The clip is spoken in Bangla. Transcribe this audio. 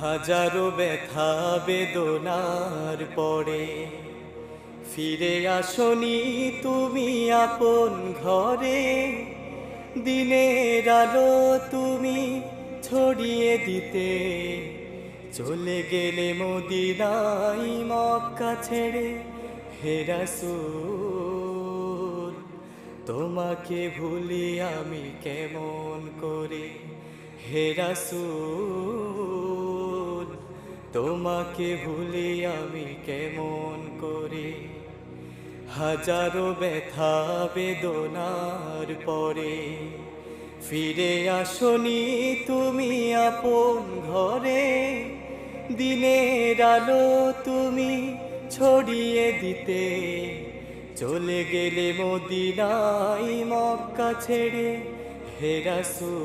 হাজারো ব্যথা বেদনার পরে ফিরে আসনি তুমি আপন ঘরে। দিনের আলো তুমি ছড়িয়ে দিতে চলে গেলে মদিনায় মক্কা ছেড়ে। হে রাসূল তোমাকে ভুলি আমি কেমন করে। হে রাসূল তোমাকে ভুলি আমি কেমন করে। হাজারো ব্যথা বেদনার পরে ফিরে আসনি তুমি আপন ঘরে। দিনের আলো তুমি ছড়িয়ে দিতে চলে গেলে মদিনায় মক্কা ছেড়ে। হে রাসূল